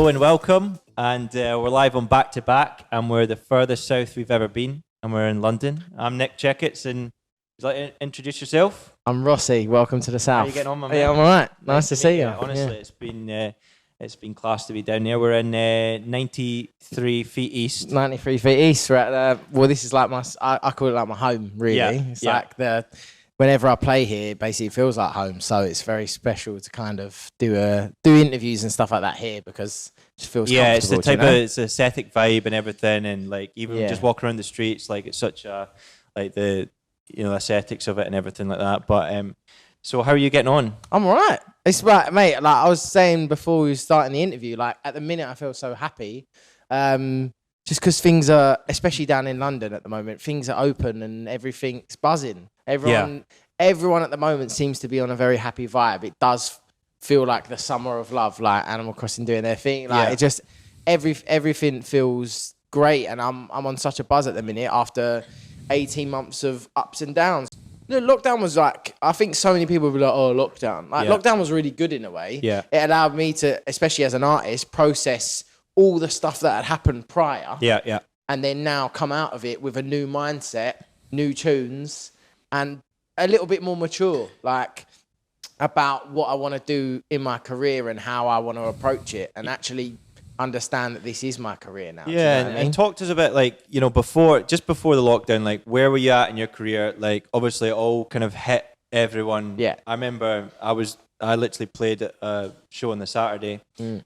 Hello and welcome, and we're live on Back2Back, and we're the furthest south we've ever been, and we're in London. I'm Nick Checketts, and would you like to introduce yourself? I'm Rossi. Welcome to the south. How are you getting on, my man? Yeah, I'm all right. Nice to see you. Honestly, it's been class to be down there. We're in 93 feet east. 93 feet east. We're at this is like I call it like my home, really. It's like whenever I play here, it basically feels like home. So it's very special to kind of do interviews and stuff like that here because it just feels comfortable. It's the type of it's aesthetic vibe and everything, and like even just walking around the streets, like it's such a like the aesthetics of it and everything like that. But so how are you getting on? I'm all right. It's right, mate. Like I was saying before we were starting the interview, like at the minute I feel so happy. Just because things are, especially down in London at the moment, things are open and everything's buzzing. Everyone at the moment seems to be on a very happy vibe. It does feel like the summer of love, like Animal Crossing doing their thing. Like it just everything feels great, and I'm on such a buzz at the minute after 18 months of ups and downs. The lockdown was like, I think so many people were like, oh, lockdown. Lockdown was really good in a way. Yeah. It allowed me to, especially as an artist, process all the stuff that had happened prior. Yeah. And then now come out of it with a new mindset, new tunes, and a little bit more mature, like about what I want to do in my career and how I want to approach it, and actually understand that this is my career now. Yeah, and talk to us about like, before the lockdown, like where were you at in your career? Like obviously it all kind of hit everyone. Yeah. I remember I literally played a show on the Saturday and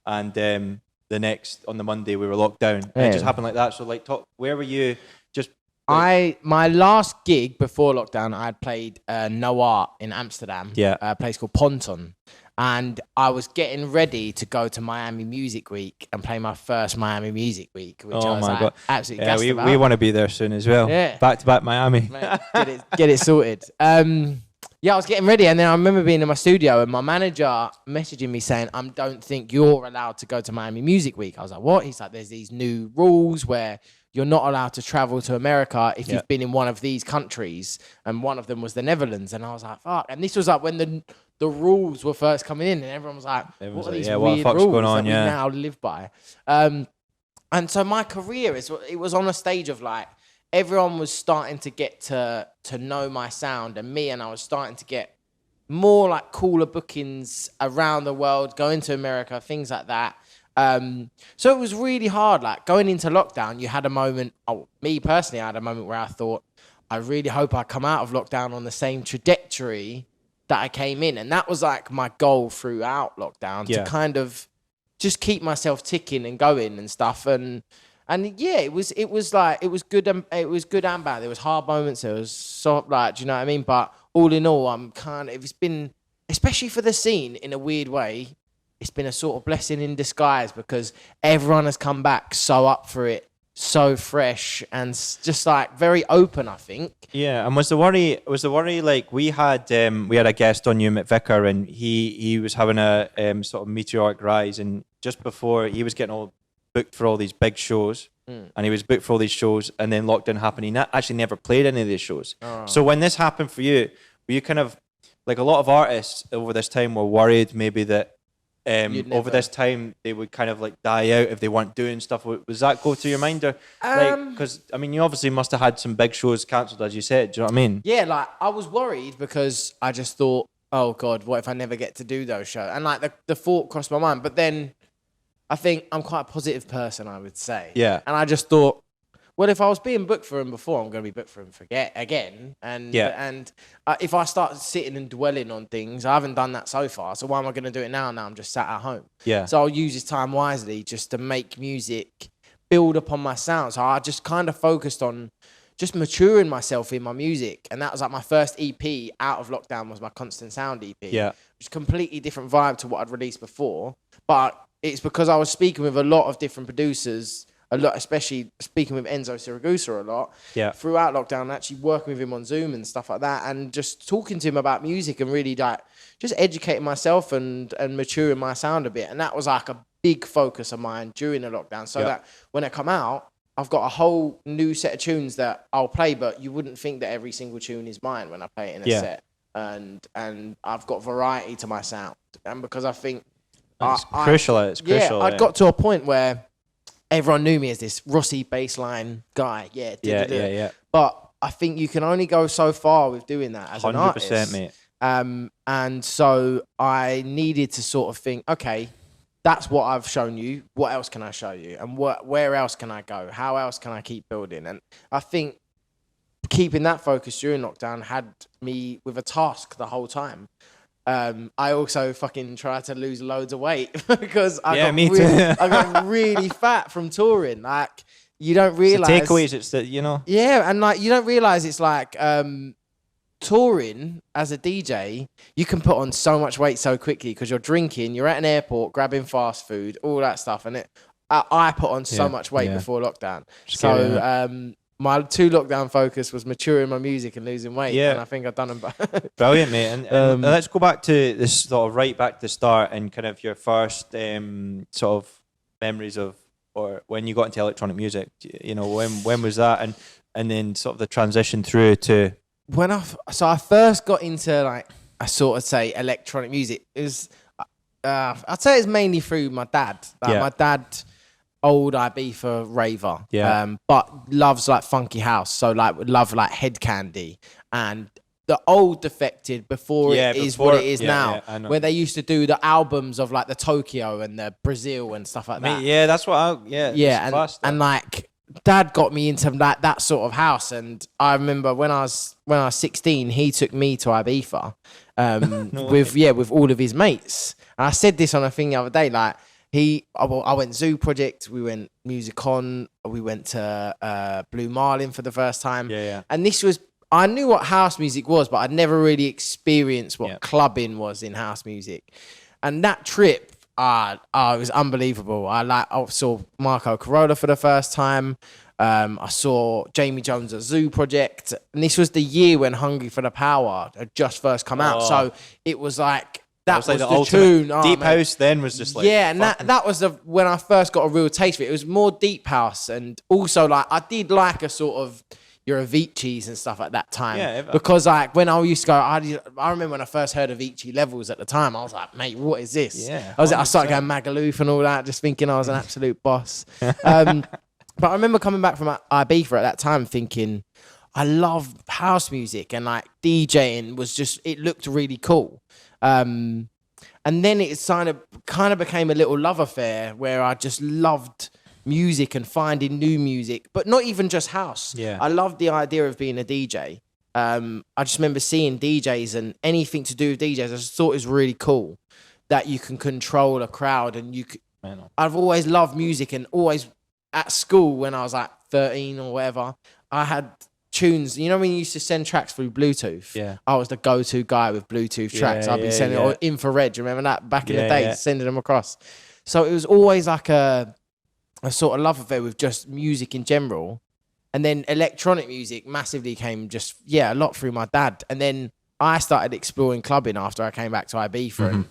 on the Monday we were locked down. Yeah. It just happened like that. So like where were you just my last gig before lockdown, I had played Noir in Amsterdam. Yeah. A place called Ponton. And I was getting ready to go to Miami Music Week and play my first Miami Music Week, which I was God. Absolutely gassed about. We want to be there soon as well. Yeah. Back-to-back Miami. Mate, get it sorted. I was getting ready, and then I remember being in my studio and my manager messaging me saying, I don't think you're allowed to go to Miami Music Week. I was like, what? He's like, there's these new rules where you're not allowed to travel to America if you've been in one of these countries, and one of them was the Netherlands. And I was like, fuck. And this was like when the rules were first coming in, and everyone was like, what are these weird rules going on, that we now live by? And so my career, it was on a stage of like, everyone was starting to get to know my sound and me, and I was starting to get more like cooler bookings around the world, going to America, things like that. So it was really hard. Like going into lockdown, you had a moment, me personally, I had a moment where I thought, I really hope I come out of lockdown on the same trajectory that I came in. And that was like my goal throughout lockdown, to kind of just keep myself ticking and going and stuff. And it was good and bad. There was hard moments. There was soft, like, do you know what I mean? But all in all, it's been, especially for the scene in a weird way, it's been a sort of blessing in disguise because everyone has come back so up for it, so fresh and just like very open, I think. Yeah, and was the worry like we had a guest on you, Mick Vicker, and he was having a sort of meteoric rise, and just before he was getting all booked for all these big shows, and he was booked for all these shows, and then lockdown happened. He actually never played any of these shows. So when this happened for you, were you kind of like a lot of artists over this time were worried maybe that over this time they would kind of like die out if they weren't doing stuff? Was that go through your mind, or because you obviously must have had some big shows cancelled, as you said? Do you know what I mean? Yeah, like I was worried because I just thought, oh God, what if I never get to do those shows? And like the thought crossed my mind, but then I think I'm quite a positive person, I would say. Yeah. And I just thought, well, if I was being booked for him before, I'm going to be booked for him again. And if I start sitting and dwelling on things, I haven't done that so far. So why am I going to do it now? Now I'm just sat at home. Yeah. So I'll use this time wisely just to make music, build upon my sound. So I just kind of focused on just maturing myself in my music. And that was like my first EP out of lockdown was my Constant Sound EP. Yeah. Which is a completely different vibe to what I'd released before. But it's because I was speaking with a lot of different producers, especially speaking with Enzo Siragusa a lot throughout lockdown, actually working with him on Zoom and stuff like that, and just talking to him about music and really like just educating myself and maturing my sound a bit. And that was like a big focus of mine during the lockdown, so that when I come out, I've got a whole new set of tunes that I'll play, but you wouldn't think that every single tune is mine when I play it in a set. And I've got variety to my sound. And because I think It's crucial. It's crucial. I'd got to a point where everyone knew me as this Rossi bassline guy. Yeah. But I think you can only go so far with doing that as an artist. 100%, mate. And so I needed to sort of think, okay, that's what I've shown you. What else can I show you? And where else can I go? How else can I keep building? And I think keeping that focus during lockdown had me with a task the whole time. I also fucking tried to lose loads of weight because I got really fat from touring. Like, you don't realize. The takeaways, it's that, you know. Yeah, and like you don't realize it's like touring as a DJ, you can put on so much weight so quickly because you're drinking, you're at an airport, grabbing fast food, all that stuff, and I put on so much weight before lockdown. So my 2 lockdown focus was maturing my music and losing weight. Yeah, and I think I've done them both. Brilliant, mate. And let's go back to this sort of right back to the start and kind of your first sort of memories of, or when you got into electronic music, you know, when was that, and then sort of the transition through to when I first got into, like, I sort of say electronic music. It was I'd say it's mainly through my dad. My dad, old Ibiza raver, but loves like funky house, so like would love like Head Candy and the old Defected before it is what it is now, where they used to do the albums of like the Tokyo and the Brazil and stuff like that. Yeah, that's what and like Dad got me into like that sort of house. And I remember when I was 16, he took me to Ibiza with all of his mates. And I said this on a thing the other day, like I went Zoo Project, we went Music On, we went to Blue Marlin for the first time. And this was, I knew what house music was, but I'd never really experienced what clubbing was in house music. And that trip, it was unbelievable. I saw Marco Corolla for the first time. I saw Jamie Jones at Zoo Project. And this was the year when Hungry for the Power had just first come out. So it was like, that was like the tune. Deep house then was just like... Yeah, and that was when I first got a real taste of it. It was more deep house, and also like I did like a sort of your Avicii's and stuff at that time. Yeah, because like when I used to go, I remember when I first heard Avicii Levels at the time, I was like, mate, what is this? Yeah, I started going Magaluf and all that, just thinking I was an absolute boss. But I remember coming back from Ibiza at that time thinking, I love house music, and like DJing was just, it looked really cool. And then it kind of became a little love affair where I just loved music and finding new music, but not even just house. Yeah. I loved the idea of being a DJ. I just remember seeing DJs and anything to do with DJs. I just thought it was really cool that you can control a crowd, and I've always loved music, and always at school when I was like 13 or whatever, I had tunes. You know when you used to send tracks through Bluetooth? Yeah. I was the go-to guy with Bluetooth tracks. I'd be sending or infrared. Remember that back in the day, sending them across. So it was always like a sort of love affair with just music in general. And then electronic music massively came just, a lot through my dad. And then I started exploring clubbing after I came back to Ibiza. And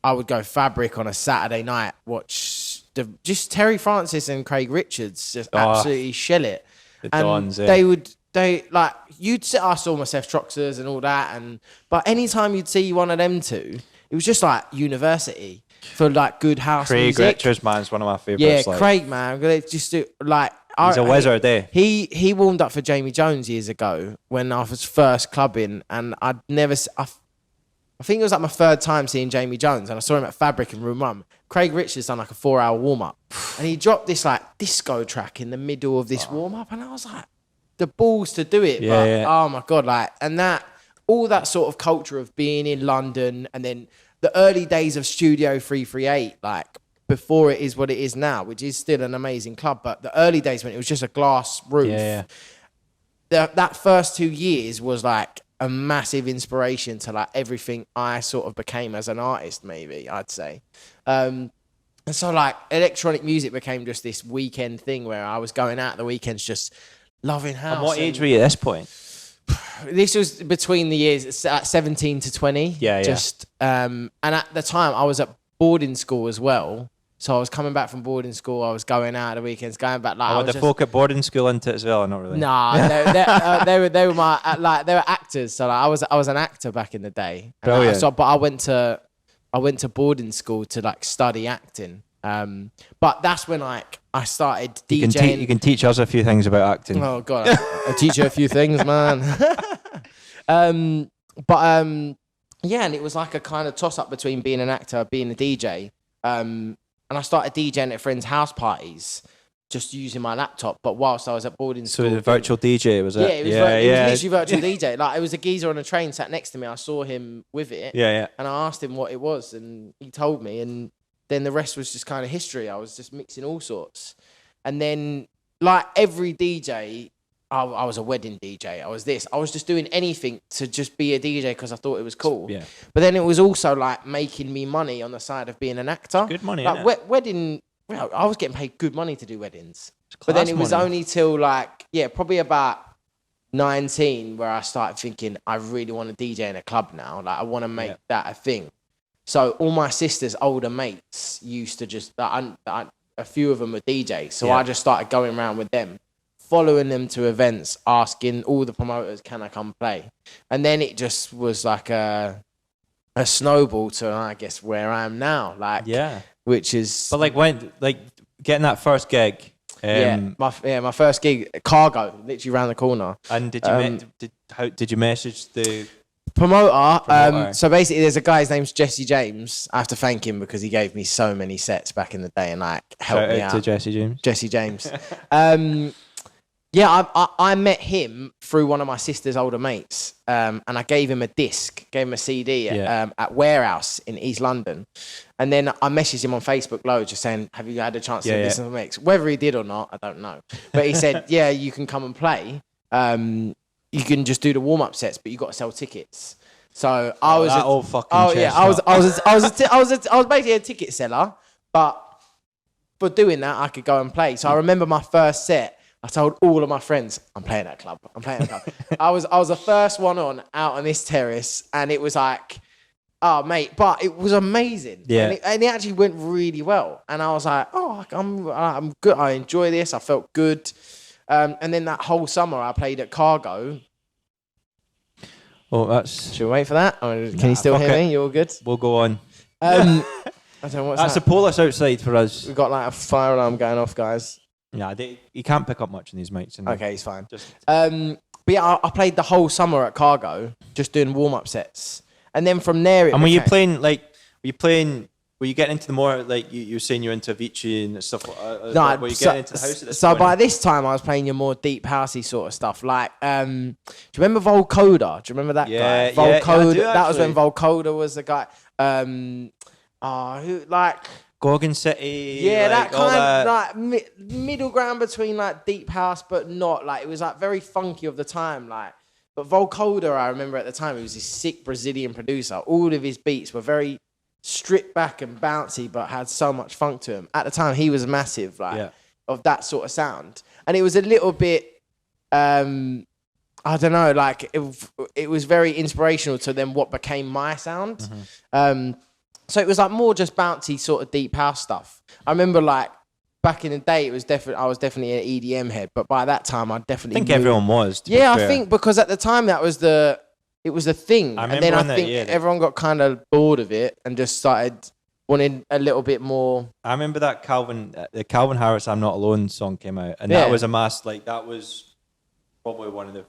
I would go Fabric on a Saturday night, watch just Terry Francis and Craig Richards just absolutely shell it. You'd sit, I saw myself Troxers and all that, but anytime you'd see one of them two, it was just like university for like good house music. Craig Richards, man, is one of my favourites. Yeah, Craig, man, they just do like. He's a wizard, eh? He warmed up for Jamie Jones years ago when I was first clubbing, and I think it was like my third time seeing Jamie Jones, and I saw him at Fabric in Room 1. Craig Richards done like a 4-hour warm-up, and he dropped this like disco track in the middle of this warm-up, and I was like, the balls to do it. Oh my God, like, and that, all that sort of culture of being in London, and then the early days of Studio 338, like before it is what it is now, which is still an amazing club, but the early days when it was just a glass roof, that first 2 years was like a massive inspiration to like everything I sort of became as an artist, maybe I'd say. And so like electronic music became just this weekend thing where I was going out the weekends just loving house. And what age were you at this point? This was between the years 17 to 20. Just and at the time I was at boarding school as well. So I was coming back from boarding school. I was going out the weekends, going back. Like, the folk at boarding school into it as well, or not really? Nah, they were my they were actors. So like, I was an actor back in the day. Brilliant. But I went to I went to boarding school to like study acting. But that's when like I started DJing. You can teach us a few things about acting. Oh God, I'll teach you a few things, man. Yeah, and it was like a kind of toss up between being an actor, being a DJ. And I started DJing at friends' house parties, just using my laptop. But whilst I was at boarding school, So the virtual DJ was it? Yeah, it was, it was literally virtual DJ. Like it was a geezer on a train sat next to me. I saw him with it. Yeah. And I asked him what it was, and he told me, and then the rest was just kind of history. I was just mixing all sorts. And then, like every DJ, I was a wedding DJ. I was just doing anything to just be a DJ because I thought it was cool. Yeah. But then it was also like making me money on the side of being an actor. Good money, like wedding, well, I was getting paid good money to do weddings. But then it was only till like, probably about 19 where I started thinking, I really want to DJ in a club now. Like I want to make that a thing. So all my sister's older mates used to just, a few of them were DJs. So I just started going around with them, following them to events, asking all the promoters, can I come play? And then it just was like a snowball to, I guess, where I am now. Like, which is... But like when, like getting that first gig. My first gig, Cargo, literally around the corner. And did you message the... Promoter. So basically, there's a guy. His name's Jesse James. I have to thank him because he gave me so many sets back in the day and like helped me out. To Jesse James. Jesse James. I met him through one of my sister's older mates, and I gave him a CD at Warehouse in East London, and then I messaged him on Facebook loads, just saying, "Have you had a chance to listen to the mix?" Whether he did or not, I don't know. But he said, "Yeah, you can come and play." You can just do the warm up sets, but you got to sell tickets. So I was basically a ticket seller, but for doing that, I could go and play. So I remember my first set. I told all of my friends, I'm playing that club. I was the first one out on this terrace, and it was like, oh mate, but it was amazing. Yeah, and it actually went really well. And I was like, oh, I'm good. I enjoy this. I felt good. And then that whole summer I played at Cargo. Oh, that's... Should we wait for that? Can you still hear me? You all good? We'll go on. I don't know what's that's a Polish outside for us. We've got like a fire alarm going off, guys. Yeah, you can't pick up much in these mics. Okay, it's fine. But yeah, I played the whole summer at Cargo, just doing warm-up sets. And then from there... Were you getting into the more, like, you were saying you're into Avicii and stuff? No, were you getting into the house at this so point? by this time, I was playing your more deep housey sort of stuff. Like, do you remember Volcoda? Do you remember that guy? Volcoda. Yeah, that was when Volcoda was the guy. Gorgon City. Yeah, like, that kind of like middle ground between like deep house, but not like, it was like very funky of the time. Like, but Volcoda, I remember at the time, he was this sick Brazilian producer. All of his beats were very stripped back and bouncy, but had so much funk to him. At the time, he was massive, of that sort of sound, and it was a little bit, I don't know, like it was very inspirational to then what became my sound. Mm-hmm. So it was like more just bouncy sort of deep house stuff. I remember like back in the day, I was definitely an EDM head, but by that time, I definitely everyone was. I think because at the time that was it was a thing. And then I think everyone got kind of bored of it and just started wanting a little bit more. I remember that the Calvin Harris I'm Not Alone song came out. And that was that was probably one of the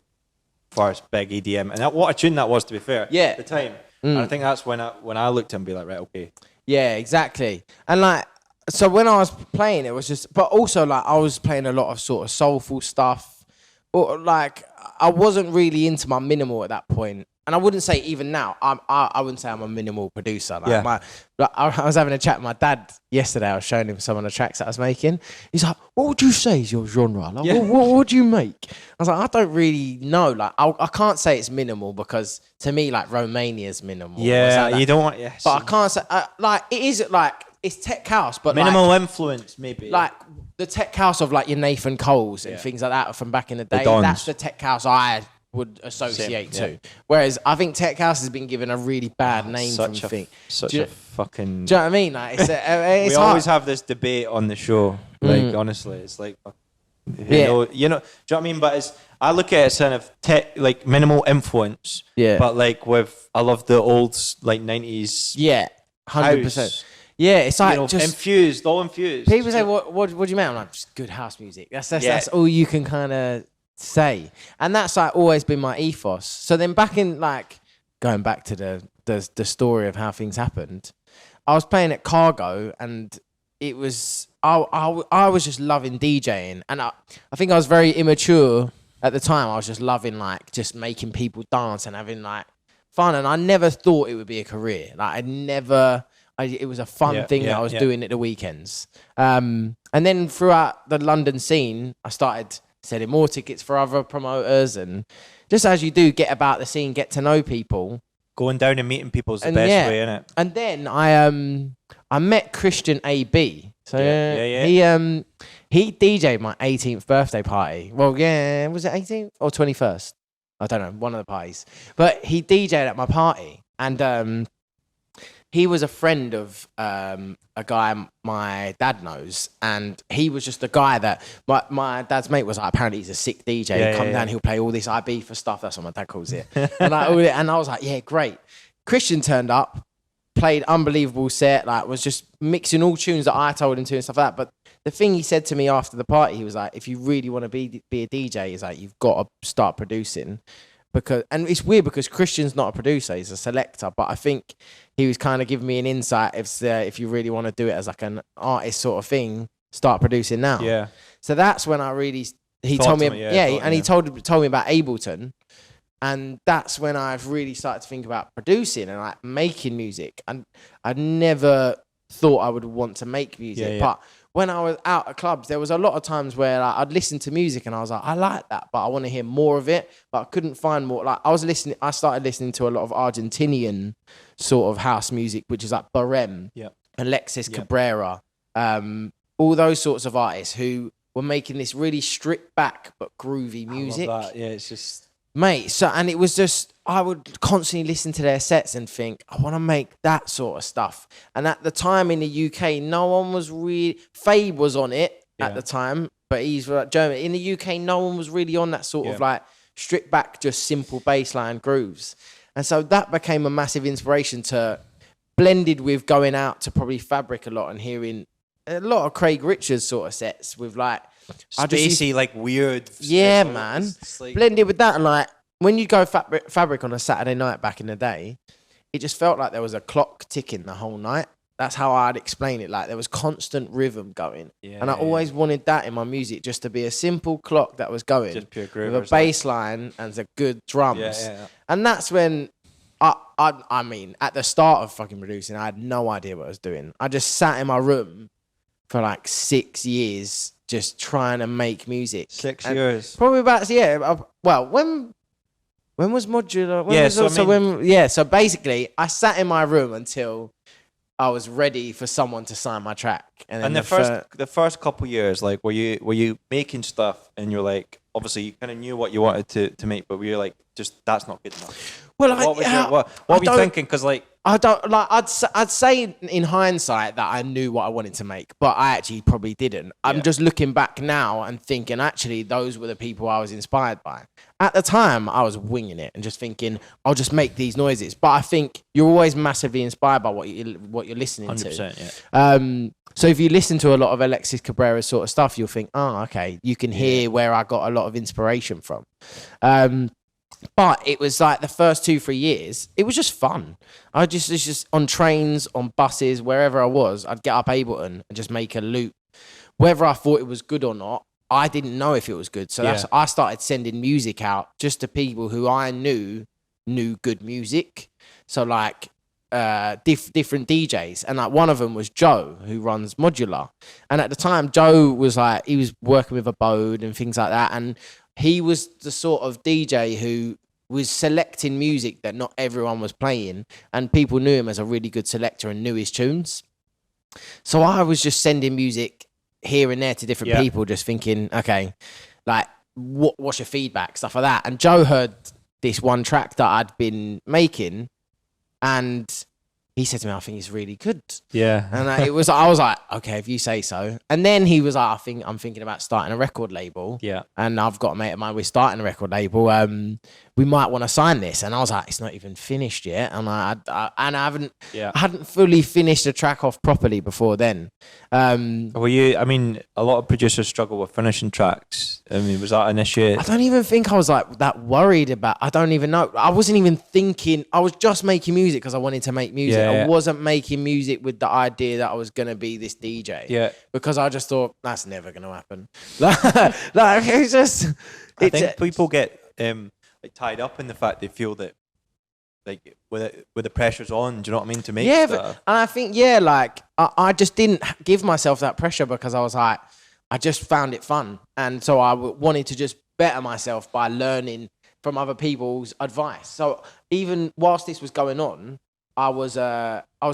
first big EDM. And what a tune that was, to be fair. Yeah. At the time. And I think that's when I looked at him and be like, right, okay. Yeah, exactly. And like, so when I was playing, it was just, but also like I was playing a lot of sort of soulful stuff. Or like, I wasn't really into my minimal at that point. And I wouldn't say even now, I wouldn't say I'm a minimal producer. Like I was having a chat with my dad yesterday. I was showing him some of the tracks that I was making. He's like, what would you say is your genre? Like, what do you make? I was like, I don't really know. Like, I can't say it's minimal because to me, like, Romania's minimal. Yeah, you don't want... But I can't say... like, it is, like, it's tech house, but minimal like, influence, maybe. Like, the tech house of, like, your Nathan Coles and things like that from back in the day. That's the tech house I would associate to. Whereas I think tech house has been given a really bad name from things. Such a fucking... Do you know what I mean? Like, it's we always have this debate on the show. Like, honestly, it's like... You know, do you know what I mean? But I look at it as kind of tech, like minimal influence. Yeah. But like I love the old like 90s. Yeah. 100%. house. Yeah, it's like Just infused, all infused. People say, what do you mean? I'm like, just good house music. That's all you can kind of say. And that's like always been my ethos. So then back in like, going back to the story of how things happened, I was playing at Cargo and it was, I was just loving DJing. And I think I was very immature at the time. I was just loving like just making people dance and having like fun. And I never thought it would be a career. Like it was a fun thing that I was doing at the weekends. And then throughout the London scene, I started selling more tickets for other promoters. And just as you do, get about the scene, get to know people. Going down and meeting people is the best way, innit? And then I met Christian AB. So he DJ'd my 18th birthday party. Well, yeah, was it 18th or 21st? I don't know, one of the parties. But he DJ'd at my party. And he was a friend of a guy my dad knows, and he was just a guy that my dad's mate was like, apparently he's a sick DJ. He'll come down, he'll play all this IB for stuff. That's what my dad calls it. And I was like, yeah, great. Christian turned up, played unbelievable set, like was just mixing all tunes that I told him to and stuff like that. But the thing he said to me after the party, he was like, if you really want to be a DJ, he's like, you've got to start producing. And it's weird because Christian's not a producer, he's a selector, but I think he was kind of giving me an insight if you really want to do it as like an artist sort of thing, start producing now. Yeah. So that's when he told me about Ableton, and that's when I've really started to think about producing and like making music. And I never thought I would want to make music, but when I was out at clubs, there was a lot of times where like, I'd listen to music and I was like, I like that, but I want to hear more of it. But I couldn't find more. Like I started listening to a lot of Argentinian sort of house music, which is like Barem, Alexis Cabrera, all those sorts of artists who were making this really stripped back but groovy music. I love that. Yeah, it's just... Mate, and it was just, I would constantly listen to their sets and think, I want to make that sort of stuff. And at the time in the UK, no one was really, Fabe was on it at the time, but he's like German. In the UK, no one was really on that sort of like stripped back, just simple bassline grooves. And so that became a massive inspiration to, blended with going out to probably Fabric a lot and hearing a lot of Craig Richards sort of sets with like, spacey, like weird. Yeah, man. Like... Blended with that, and like when you go Fabric on a Saturday night back in the day, it just felt like there was a clock ticking the whole night. That's how I'd explain it. Like there was constant rhythm going, and I always wanted that in my music, just to be a simple clock that was going, just pure groove, with a bass line and the good drums. And that's when I mean, at the start of fucking producing, I had no idea what I was doing. I just sat in my room for like 6 years. Just trying to make music. 6 years. Probably about, well, when was Modular? So basically, I sat in my room until I was ready for someone to sign my track. And the first couple years, like, were you making stuff and you're like, obviously you kind of knew what you wanted to make, but were you like, just that's not good enough? Well, what were you thinking? Because like, I don't like. I'd say in hindsight that I knew what I wanted to make, but I actually probably didn't. I'm just looking back now and thinking, actually, those were the people I was inspired by. At the time, I was winging it and just thinking, I'll just make these noises. But I think you're always massively inspired by what you're listening 100%, to. Yeah. So if you listen to a lot of Alexis Cabrera sort of stuff, you'll think, oh, okay, you can hear where I got a lot of inspiration from. But it was like the first 2-3 years, it was just fun. I just on trains, on buses, wherever I was, I'd get up Ableton and just make a loop. Whether I thought it was good or not, I didn't know if it was good. So I started sending music out just to people who I knew good music. So like different DJs. And like one of them was Joe, who runs Modular. And at the time, Joe was like, he was working with a Bode and things like that. And he was the sort of DJ who was selecting music that not everyone was playing, and people knew him as a really good selector and knew his tunes. So I was just sending music here and there to different people, just thinking, okay, like, what's your feedback, stuff like that. And Joe heard this one track that I'd been making, and he said to me, I think it's really good. Yeah. And I was like, okay, if you say so. And then he was like, I'm thinking about starting a record label. Yeah. And I've got a mate of mine, we're starting a record label. We might want to sign this. And I was like, it's not even finished yet. And I hadn't fully finished the track off properly before then. Were you, I mean, a lot of producers struggle with finishing tracks. I mean, was that an issue? I don't even think I was like that worried about, I don't even know. I wasn't even thinking, I was just making music because I wanted to make music. I wasn't making music with the idea that I was going to be this DJ. Yeah. Because I just thought, that's never going to happen. Like, it's just... I think people get like tied up in the fact they feel that like with the pressure's on, do you know what I mean, to make stuff. And I think, like, I just didn't give myself that pressure because I was like, I just found it fun. And so I wanted to just better myself by learning from other people's advice. So even whilst this was going on, I was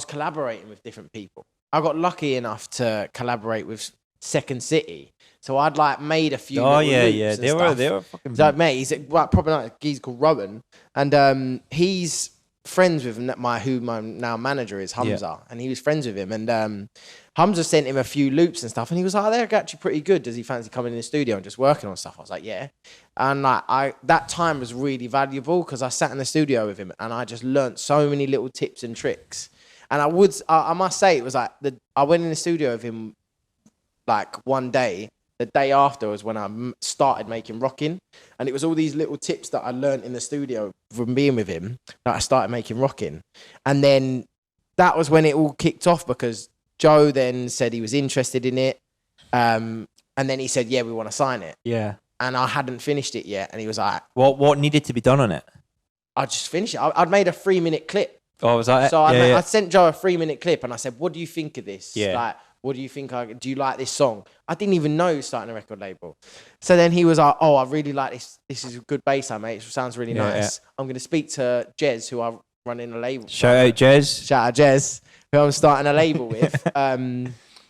collaborating with different people. I got lucky enough to collaborate with Second City. So I'd like made a few. Oh yeah. They were fucking. So mate, he's like probably not. He's called Rowan, and he's friends with who my now manager is, Hamza, and he was friends with him. And Hamza sent him a few loops and stuff, and he was like, oh, "They're actually pretty good. Does he fancy coming in the studio and just working on stuff?" I was like, "Yeah." And like that time was really valuable because I sat in the studio with him and I just learnt so many little tips and tricks. And I must say, it was like I went in the studio with him like one day. The day after was when I started making Rockin', and it was all these little tips that I learned in the studio from being with him that I started making Rockin'. And then that was when it all kicked off because Joe then said he was interested in it, and then he said, "Yeah, we want to sign it." Yeah. And I hadn't finished it yet, and he was like, "What needed to be done on it?" I just finished it. I'd made a 3-minute clip. Oh, was that it? So I sent Joe a 3-minute clip, and I said, "What do you think of this?" Yeah. Like, what do you think? Do you like this song? I didn't even know he was starting a record label. So then he was like, oh, I really like this. This is a good bass line, mate. It sounds really nice. Yeah. I'm going to speak to Jez, who I'm running a label. Shout out Jez, who I'm starting a label with.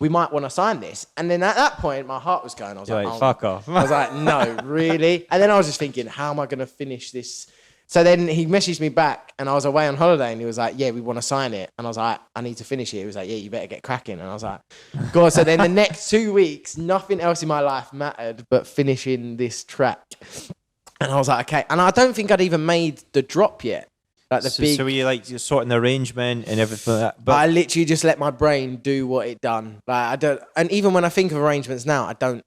We might want to sign this. And then at that point, my heart was going. I was like, fuck off. I was like, no, really? And then I was just thinking, how am I going to finish this? So then he messaged me back and I was away on holiday and he was like, yeah, we want to sign it. And I was like, I need to finish it. He was like, yeah, you better get cracking. And I was like, God. So then the next 2 weeks, nothing else in my life mattered but finishing this track. And I was like, okay. And I don't think I'd even made the drop yet. Like So were you like you're sorting the arrangement and everything like that? But I literally just let my brain do what it done. Like and even when I think of arrangements now, I don't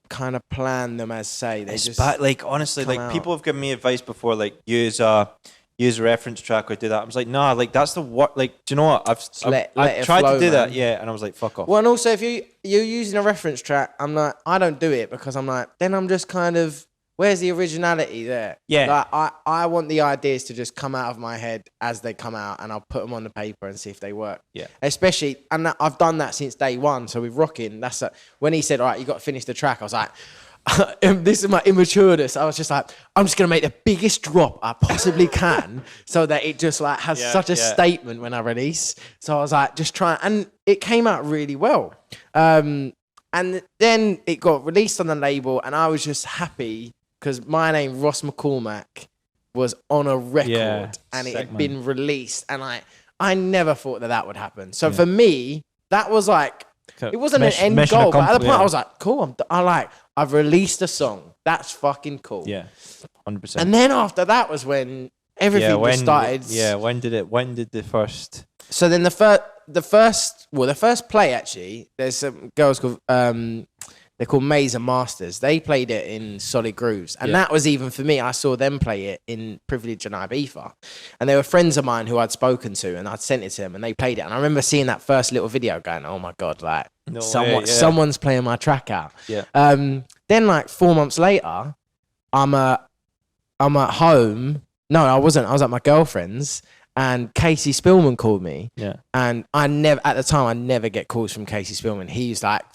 kind of plan them as say. They just like honestly, like people have given me advice before, like use a reference track or do that. I was like, nah, like that's the what. Like, do you know what? I've tried to do that, yeah, and I was like, fuck off. Well, and also if you're using a reference track, I'm like, I don't do it because I'm like, then I'm just kind of. Where's the originality there? Yeah. Like, I want the ideas to just come out of my head as they come out and I'll put them on the paper and see if they work. Yeah. Especially, and I've done that since day one. So with Rockin', when he said, all right, you got to finish the track, I was like, this is my immatureness. I was just like, I'm just going to make the biggest drop I possibly can so that it just like has such a statement when I release. So I was like, just try. And it came out really well. And then it got released on the label and I was just happy because my name, Ross McCormack, was on a record and it had been released. And I never thought that would happen. So for me, that was like, it wasn't an end goal. But at the point, I was like, cool, I've released a song. That's fucking cool. Yeah, 100%. And then after that was when everything just started. Yeah, when did the first... So then the first play, actually, there's some girls called... they're called Maze and Masters. They played it in Solid Grooves. And that was even for me. I saw them play it in Privilege and Ibiza. And they were friends of mine who I'd spoken to and I'd sent it to them and they played it. And I remember seeing that first little video going, oh my God, like someone's playing my track out. Yeah. Then like 4 months later, I'm at home. No, I wasn't. I was at my girlfriend's and Casey Spillman called me. Yeah. And at the time, I never get calls from Casey Spillman. He's like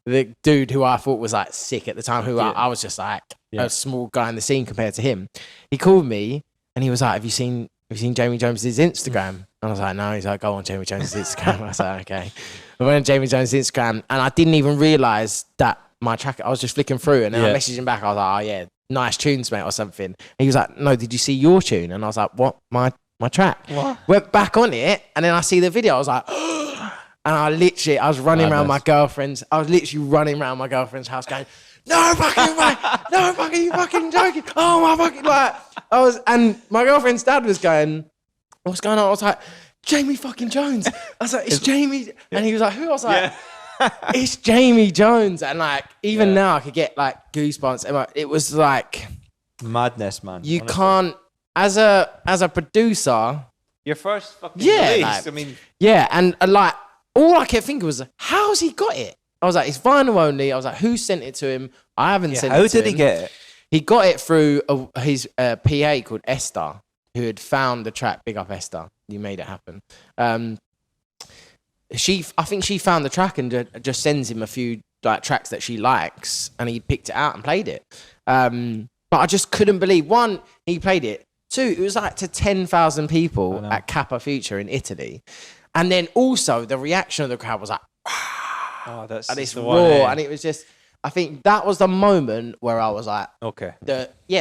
the dude who I thought was like sick at the time, who I was just like a small guy in the scene compared to him. He called me and he was like, have you seen Jamie Jones's Instagram? And I was like, no. He's like, go on Jamie Jones's Instagram. I was like, okay. I went on Jamie Jones's Instagram and I didn't even realise that my track, I was just flicking through and then I messaged him back. I was like, oh yeah, nice tunes, mate, or something. And he was like, no, did you see your tune? And I was like, what? My my track. What? Went back on it, and then I see the video. I was like, and I was running around my girlfriend's. I was literally running around my girlfriend's house going, no fucking way, no fucking, you fucking joking. Oh my fucking, like, and my girlfriend's dad was going, what's going on? I was like, Jamie fucking Jones. I was like, it's Jamie. And he was like, who? I was like, it's Jamie Jones. And like, even now I could get like goosebumps. And like, it was like madness, man. You honestly can't, as a producer. Your first fucking release. Like, I mean. Yeah. And like, all I kept thinking was, how's he got it? I was like, it's vinyl only. I was like, who sent it to him? I haven't sent it to him. How did he get it? He got it through his PA called Esther, who had found the track. Big up Esther. You made it happen. I think she found the track and just sends him a few like tracks that she likes, and he picked it out and played it. But I just couldn't believe, one, he played it. Two, it was like to 10,000 people at Kappa Future in Italy. And then also the reaction of the crowd was like, oh, that's and it's the raw. one, eh? And it was just, I think that was the moment where I was like, okay.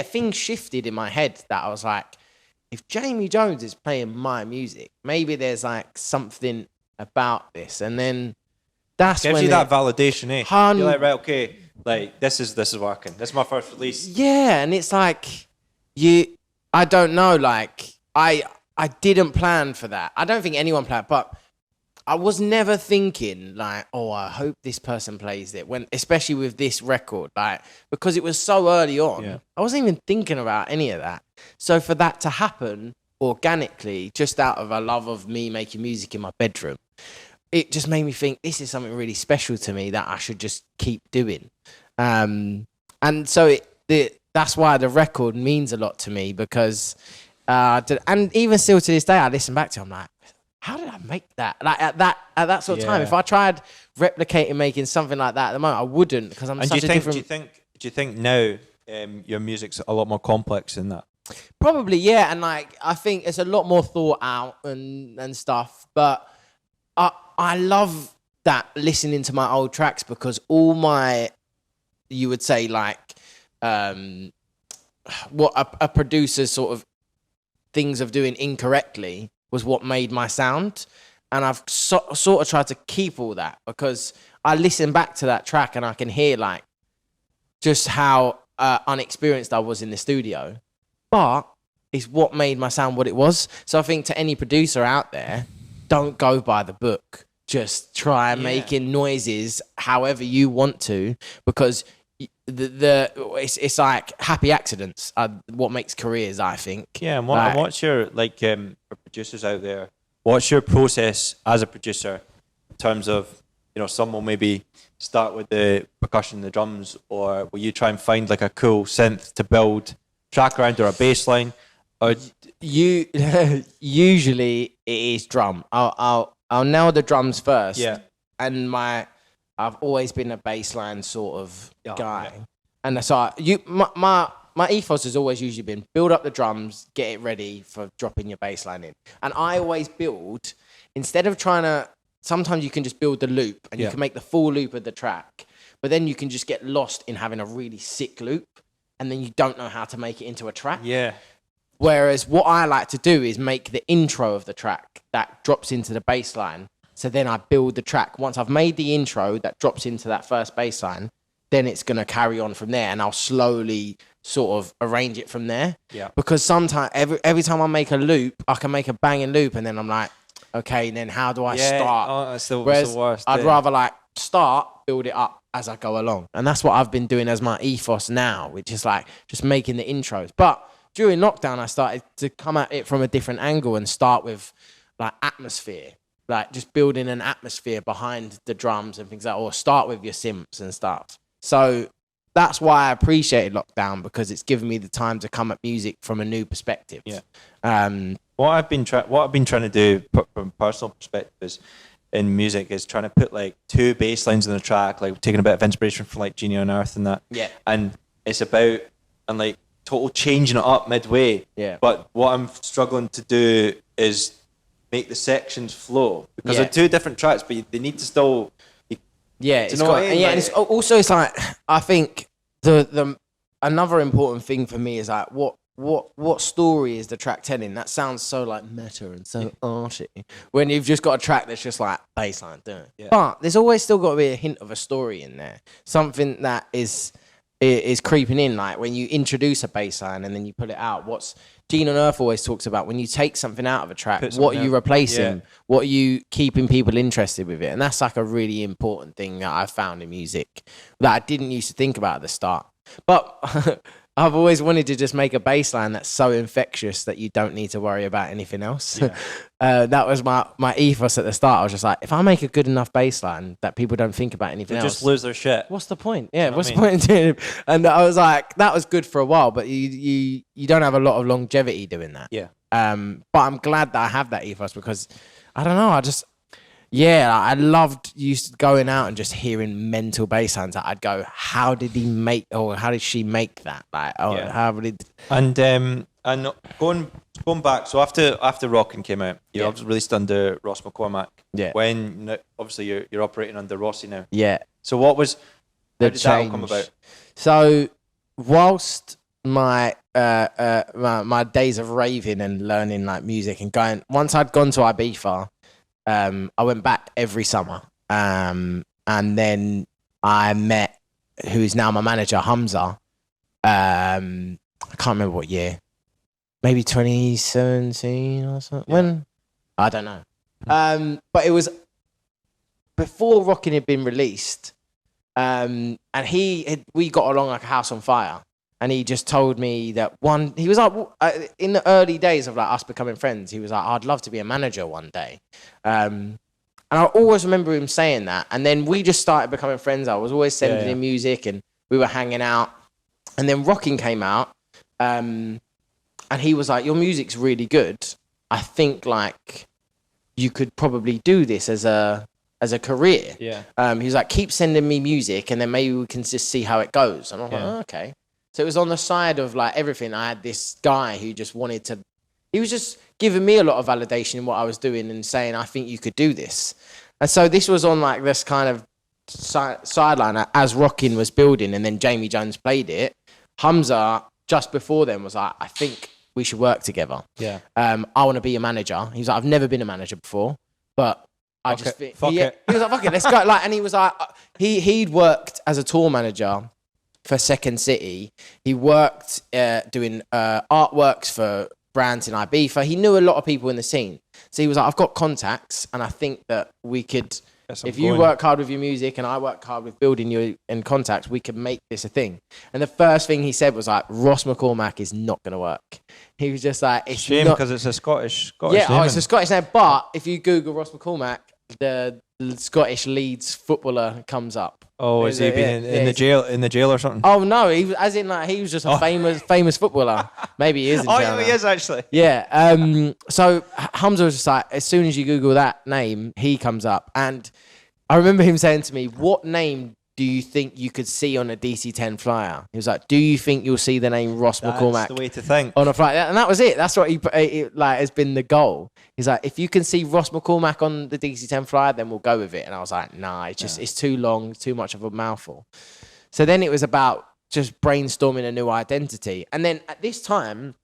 Things shifted in my head that I was like, if Jamie Jones is playing my music, maybe there's like something about this. And then that's gives when you that validation, eh? You're like, right, okay, like this is working. This is my first release. Yeah, and it's like I don't know, like I didn't plan for that. I don't think anyone planned, but I was never thinking like, oh, I hope this person plays it, when, especially with this record, like, because it was so early on. I wasn't even thinking about any of that. So for that to happen organically, just out of a love of me making music in my bedroom, it just made me think this is something really special to me that I should just keep doing. And so that's why the record means a lot to me, because, and even still to this day, I listen back to it, I'm like, how did I make that? Like at that sort of time, if I tried replicating making something like that at the moment, I wouldn't, because I'm such a different. Do you think now your music's a lot more complex than that? Probably, yeah, and like I think it's a lot more thought out and stuff. But I love that, listening to my old tracks, because all my, you would say like, what a producer's sort of things of doing incorrectly was what made my sound. And I've sort of tried to keep all that, because I listen back to that track and I can hear like just how unexperienced I was in the studio, but it's what made my sound what it was. So I think to any producer out there, don't go by the book. Just try making noises however you want to, because it's like happy accidents are what makes careers, I think. Yeah, and what's your, like, for producers out there, what's your process as a producer in terms of, you know, some will maybe start with the percussion, the drums, or will you try and find like a cool synth to build track around, or a bass line? Or usually it is drum. I'll nail the drums first. Yeah. And I've always been a bass line sort of guy. Yeah. And so my ethos has always usually been build up the drums, get it ready for dropping your bass line in. And I always build, instead of trying to, sometimes you can just build the loop and you can make the full loop of the track, but then you can just get lost in having a really sick loop, and then you don't know how to make it into a track. Yeah. Whereas what I like to do is make the intro of the track that drops into the bass line. So then I build the track. Once I've made the intro that drops into that first bass line, then it's going to carry on from there, and I'll slowly sort of arrange it from there. Yeah. Because sometimes, every time I make a loop, I can make a banging loop, and then I'm like, okay, then how do I start? Oh, that's the worst. I'd rather like start, build it up as I go along. And that's what I've been doing as my ethos now, which is like just making the intros. But during lockdown, I started to come at it from a different angle and start with like atmosphere, like just building an atmosphere behind the drums and things like that, or start with your synths and stuff. So that's why I appreciated lockdown, because it's given me the time to come at music from a new perspective. Yeah. What I've been trying to do from a personal perspective is, in music, is trying to put like two bass lines in the track, like taking a bit of inspiration from like Genie on Earth and that. Yeah. And it's about, and like total changing it up midway. Yeah. But what I'm struggling to do is make the sections flow, because they're two different tracks, but they need to still. Yeah, it's got, and it's also, it's like, I think the another important thing for me is like, what what story is the track telling? That sounds so like meta and so arty. When you've just got a track that's just like bassline, don't it? Yeah. But there's always still got to be a hint of a story in there. Something that is creeping in, like when you introduce a bassline and then you pull it out. What's Gene on Earth always talks about when you take something out of a track, what are you replacing? Yeah. What are you keeping people interested with it? And that's like a really important thing that I found in music that I didn't used to think about at the start. But I've always wanted to just make a bass line that's so infectious that you don't need to worry about anything else. Yeah. That was my ethos at the start. I was just like, if I make a good enough bass line that people don't think about anything else, just lose their shit. What's the point? Yeah, what's the point in doing it? And I was like, that was good for a while, but you don't have a lot of longevity doing that. Yeah. But I'm glad that I have that ethos because I don't know, I loved used to going out and just hearing mental bass lines that I'd go, how did he make, or how did she make that? Like, how did... And going back, so after Rockin' came out, you obviously released under Ross McCormack. Yeah. When obviously you're operating under Rossi now. Yeah. So what was the how did that all come about? So whilst my days of raving and learning like music and going, once I'd gone to Ibiza, I went back every summer. And then I met who's now my manager, Hamza. I can't remember what year. Maybe 2017 or something. Yeah. When? I don't know. But it was before Rockin' had been released. And we got along like a house on fire. And he just told me that he was like, in the early days of like us becoming friends, he was like, I'd love to be a manager one day. And I always remember him saying that. And then we just started becoming friends. I was always sending him music and we were hanging out. And then Rockin' came out. And he was like, your music's really good. I think like you could probably do this as a career. Yeah. He was like, keep sending me music and then maybe we can just see how it goes. And I'm like, okay. So it was on the side of like everything. I had this guy who just he was just giving me a lot of validation in what I was doing and saying, I think you could do this. And so this was on like this kind of sideline as Rockin' was building, and then Jamie Jones played it. Hamza, just before then, was like, I think we should work together. Yeah. I want to be a manager. He was like, I've never been a manager before, but I just think... Fuck it. He was like, fuck it, let's go. Like, and he was like, he'd worked as a tour manager for Second City. He worked doing artworks for brands in Ibiza. He knew a lot of people in the scene. So he was like, I've got contacts and I think that we could, if you work hard with your music and I work hard with building you in contacts, we could make this a thing. And the first thing he said was like, Ross McCormack is not going to work. He was just like, it's shame because it's a Scottish name. It's a Scottish name. But if you Google Ross McCormack, the Scottish Leeds footballer comes up. Oh, has he been in the jail or something? Oh no, he was just a famous footballer. Maybe he is in jail. Oh, he is actually. Yeah. So Hamza was just like, as soon as you Google that name, he comes up. And I remember him saying to me, what name do you think you could see on a DC-10 flyer? He was like, do you think you'll see the name Ross McCormack? That's the way to think. On a flyer. And that was it. That's what he has been the goal. He's like, if you can see Ross McCormack on the DC-10 flyer, then we'll go with it. And I was like, nah, it's too long, too much of a mouthful. So then it was about just brainstorming a new identity. And then at this time,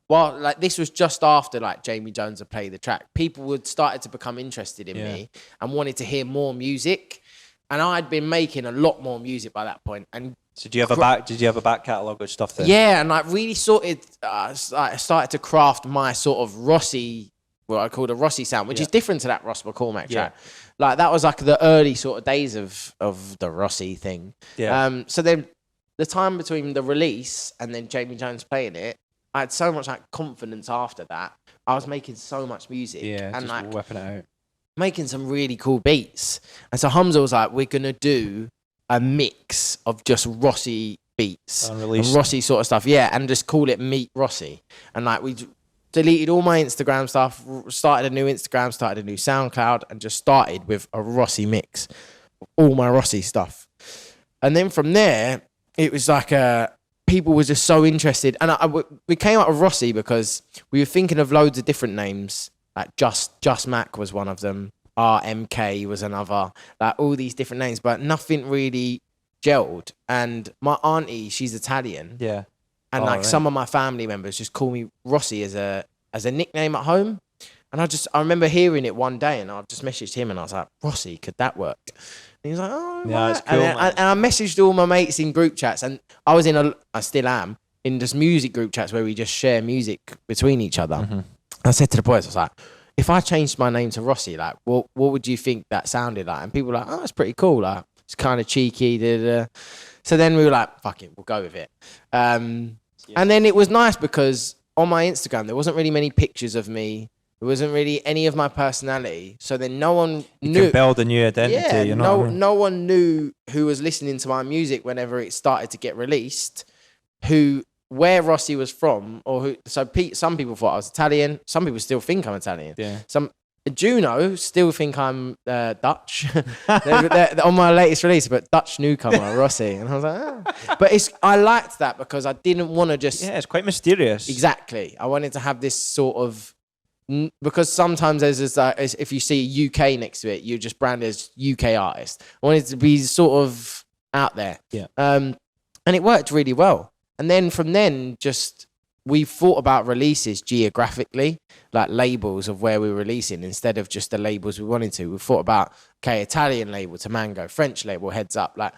well, like this was just after like Jamie Jones had played the track, people had started to become interested in me and wanted to hear more music. And I'd been making a lot more music by that point. And so did you have a back catalogue of stuff there? Yeah, and I really started to craft my sort of Rossi, what I called a Rossi sound, which is different to that Ross McCormack track. Like that was like the early sort of days of the Rossi thing. Yeah. So then the time between the release and then Jamie Jones playing it, I had so much like confidence after that. I was making so much music. Yeah, and just like whipping it out. Making some really cool beats. And so Hamza was like, we're going to do a mix of just Rossi beats. Unreleased. And Rossi sort of stuff. Yeah, and just call it Meet Rossi. And like we deleted all my Instagram stuff, started a new Instagram, started a new SoundCloud, and just started with a Rossi mix. All my Rossi stuff. And then from there, it was like people were just so interested. And we came out of Rossi because we were thinking of loads of different names. Like Just Mac was one of them. RMK was another. Like all these different names, but nothing really gelled. And my auntie, she's Italian. Yeah. And like some of my family members just call me Rossi as a nickname at home. And I remember hearing it one day, and I just messaged him, and I was like, Rossi, could that work? And he was like, oh, yeah, it's cool. And I messaged all my mates in group chats, and I still am, in just music group chats where we just share music between each other. Mm-hmm. I said to the boys, I was like, if I changed my name to Rossi, like, what would you think that sounded like? And people were like, oh, it's pretty cool. Like, it's kind of cheeky. Da-da-da. So then we were like, fuck it, we'll go with it. And then it was nice because on my Instagram, there wasn't really many pictures of me. There wasn't really any of my personality. So then no one knew. You can build a new identity, yeah, you know what I mean? No one knew who was listening to my music whenever it started to get released, where Rossi was from, or who. So some people thought I was Italian. Some people still think I'm Italian. Yeah. Juno still think I'm Dutch. they're on my latest release, but Dutch newcomer Rossi, and I was like, oh. But I liked that because I didn't want to just. Yeah, it's quite mysterious. Exactly. I wanted to have this sort of. Because sometimes there's this, if you see UK next to it, you just brand as UK artist. I wanted to be sort of out there. Yeah. And it worked really well. And then from then, we thought about releases geographically, like labels of where we're releasing instead of just the labels we wanted to. We thought about, okay, Italian label to Mango, French label, Heads Up, like.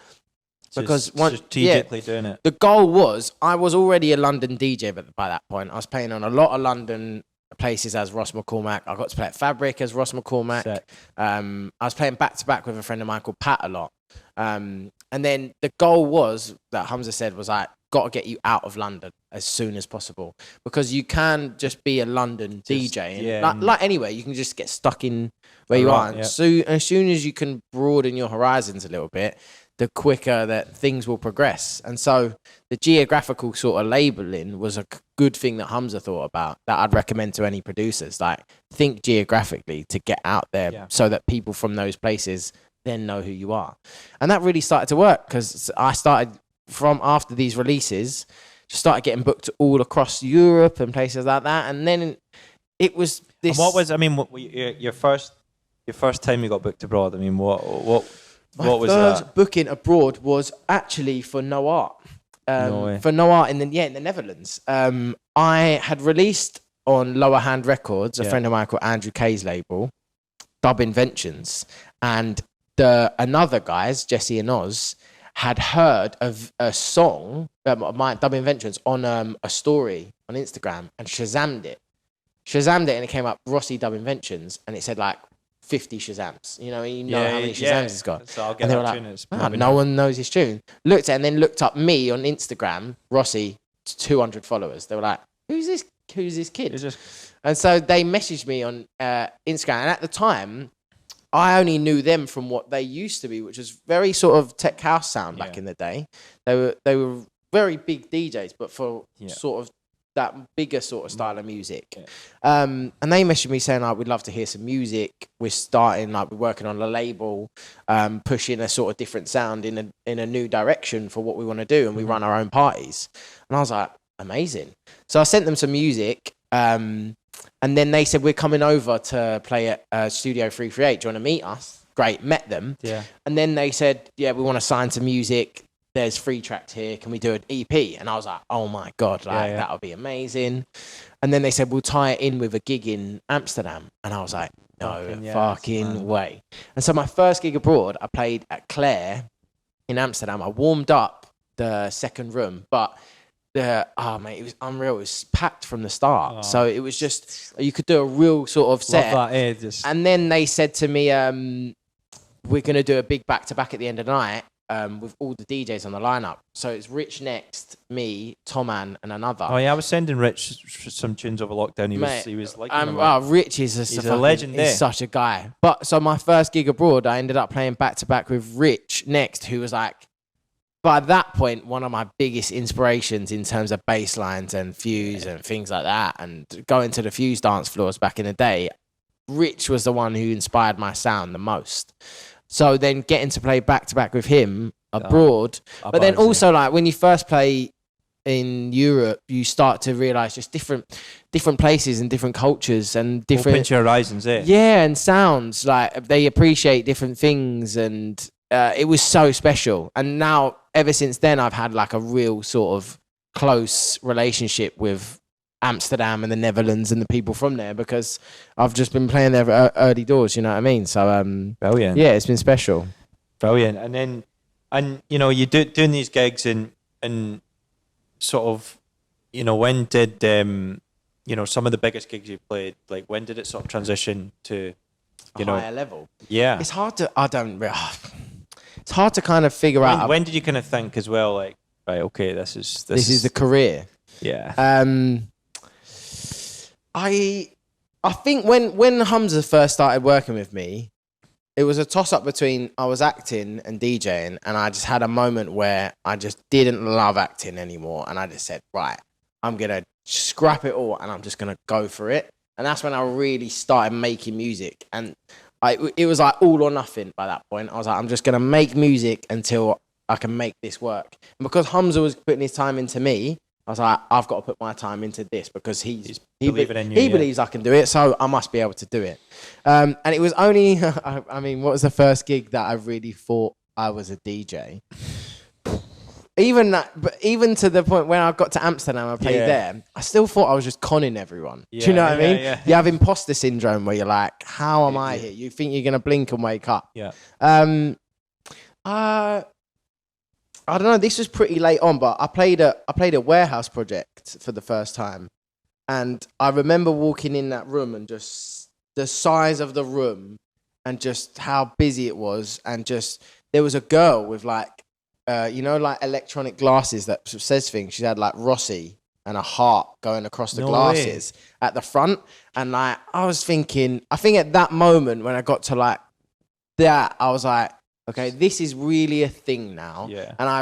Because strategically doing it. The goal was, I was already a London DJ by that point. I was playing on a lot of London places as Ross McCormack. I got to play at Fabric as Ross McCormack. I was playing back-to-back with a friend of mine called Pat a lot. And then the goal was, that Hamza said, was like, got to get you out of London as soon as possible. Because you can just be a London DJ. And like anywhere, you can just get stuck in where you are. So as soon as you can broaden your horizons a little bit, the quicker that things will progress. And so the geographical sort of labeling was a good thing that Hamza thought about, that I'd recommend to any producers. Like, think geographically to get out there so that people from those places then know who you are. And that really started to work because I started from after these releases, just started getting booked all across Europe and places like that. And then it was this. And your first time you got booked abroad? I mean, what was first that? Booking abroad was actually for No Art. No way. For No Art in the Netherlands. I had released on Lower Hand Records, a friend of mine called Andrew Kay's label, Dub Inventions, and another guys, Jesse and Oz, had heard of a song, my Dub Inventions, on a story on Instagram and Shazammed it, and it came up Rossi Dub Inventions, and it said like 50 Shazams. You know how many Shazams he's got. So I'll get that tune. No one knows his tune. Looked at and then looked up me on Instagram, Rossi, 200 followers. They were like, who's this kid? And so they messaged me on Instagram. And at the time, I only knew them from what they used to be, which was very sort of tech house sound back in the day. They were very big DJs, but for sort of that bigger sort of style of music. And they messaged me saying, we'd love to hear some music. We're working on a label, pushing a sort of different sound in a new direction for what we want to do. And we run our own parties. And I was like, amazing. So I sent them some music. And then they said, we're coming over to play at Studio 338. Do you want to meet us? Great. Met them. Yeah. And then they said, we want to sign some music. There's 3 tracks here. Can we do an EP? And I was like, oh my God, that would be amazing. And then they said, we'll tie it in with a gig in Amsterdam. And I was like, no fucking way. And so my first gig abroad, I played at Claire in Amsterdam. I warmed up the second room, but it was unreal. It was packed from the start. So it was just, you could do a real sort of set. Love that, And then they said to me, we're going to do a big back-to-back at the end of the night. With all the DJs on the lineup. So it's Rich next, me, Toman, and another. Oh yeah, I was sending Rich some tunes over lockdown. He was like, Rich is he's a legend. He's such a guy. But so my first gig abroad, I ended up playing back-to-back with Rich next, who was like, by that point, one of my biggest inspirations in terms of bass lines and fuse and things like that, and going to the fuse dance floors back in the day. Rich was the one who inspired my sound the most. So then getting to play back-to-back with him abroad. But then also, like, when you first play in Europe, you start to realise just different places and different cultures and different... Opens your horizons, Yeah, and sounds. Like, they appreciate different things, and it was so special. And now, ever since then, I've had, like, a real sort of close relationship with Amsterdam and the Netherlands and the people from there because I've just been playing there early doors, you know what I mean? So brilliant. Yeah, it's been special. Brilliant. And you know, you doing these gigs and sort of, you know, when did you know, some of the biggest gigs you played, like when did it sort of transition to a higher level? Yeah. It's hard to it's hard to kind of figure out. When did you kind of think as well, like, right, okay, this is the career? Yeah. I think when Hamza first started working with me, it was a toss-up between I was acting and DJing, and I just had a moment where I just didn't love acting anymore, and I just said, right, I'm going to scrap it all, and I'm just going to go for it. And that's when I really started making music, and it was like all or nothing by that point. I was like, I'm just going to make music until I can make this work. And because Hamza was putting his time into me, I was like, I've got to put my time into this because he believes I can do it, so I must be able to do it. And it was only, I mean, what was the first gig that I really thought I was a DJ? Even to the point when I got to Amsterdam, I played there, I still thought I was just conning everyone. Do you know what I mean? Yeah. You have imposter syndrome where you're like, how am I here? You think you're going to blink and wake up. Yeah. I don't know. This was pretty late on, but I played a warehouse project for the first time, and I remember walking in that room and just the size of the room, and just how busy it was, and just there was a girl with like, you know, like electronic glasses that says things. She had like Rossi and a heart going across the glasses at the front, and like I was thinking, I think at that moment when I got to like that, I was like, okay, this is really a thing now. Yeah. And I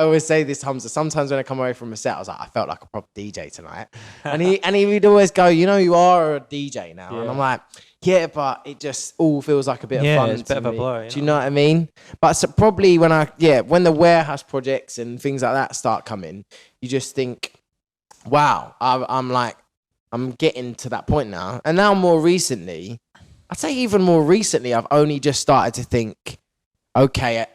always say this, Hamza, sometimes when I come away from a set, I was like, I felt like a proper DJ tonight. and he would always go, you know, you are a DJ now. Yeah. And I'm like, yeah, but it just all feels like a bit of fun. It's a bit of a blur. Do you know what I mean? But so probably when the warehouse projects and things like that start coming, you just think, wow, I'm getting to that point now. And now more recently, I'd say even more recently, I've only just started to think, okay,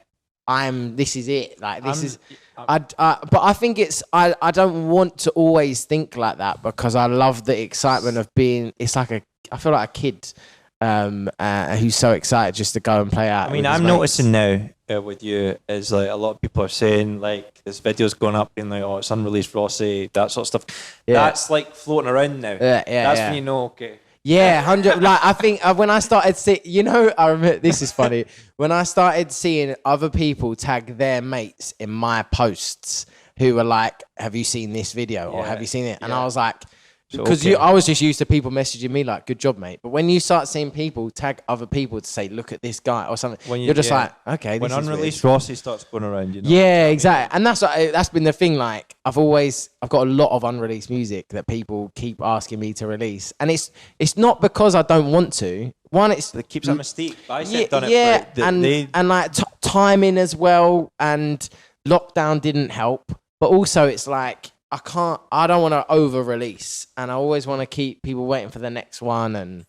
this is it. Like but I think I don't want to always think like that because I love the excitement of being, I feel like a kid who's so excited just to go and play out. I mean, I'm noticing now with you is like a lot of people are saying like this video's going up being like, oh, it's unreleased Rossi, that sort of stuff. Yeah. That's like floating around now. That's when you know, okay. Yeah, 100. Like I think when I started seeing, you know, I remember this is funny. When I started seeing other people tag their mates in my posts who were like, "Have you seen this video?" or "Have you seen it?" And I was like, because I was just used to people messaging me like, "Good job, mate." But when you start seeing people tag other people to say, "Look at this guy" or something, you're just like, "Okay." When this unreleased Rossi starts going around, you know. Yeah, exactly. And that's been the thing. Like I've got a lot of unreleased music that people keep asking me to release, and it's not because I don't want to. One, it keeps a mystique. Bicep done it. And like timing as well, and lockdown didn't help. But also, it's like I don't want to over release, and I always want to keep people waiting for the next one, and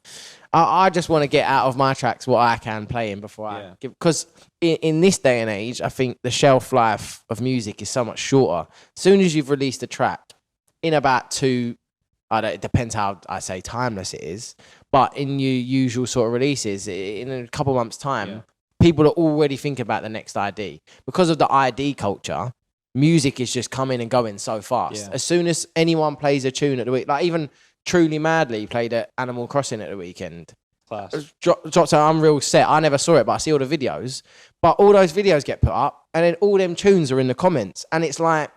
I just want to get out of my tracks what I can play in before I give, because in this day and age, I think the shelf life of music is so much shorter. As soon as you've released a track, in about it depends how I say timeless it is, but in your usual sort of releases, in a couple months' time, people are already thinking about the next ID. Because of the ID culture, music is just coming and going so fast. As soon as anyone plays a tune at the week, like even Truly Madly played at Animal Crossing at the weekend. Class. Dropped an Unreal set. I never saw it, but I see all the videos. But all those videos get put up, and then all them tunes are in the comments. And it's like,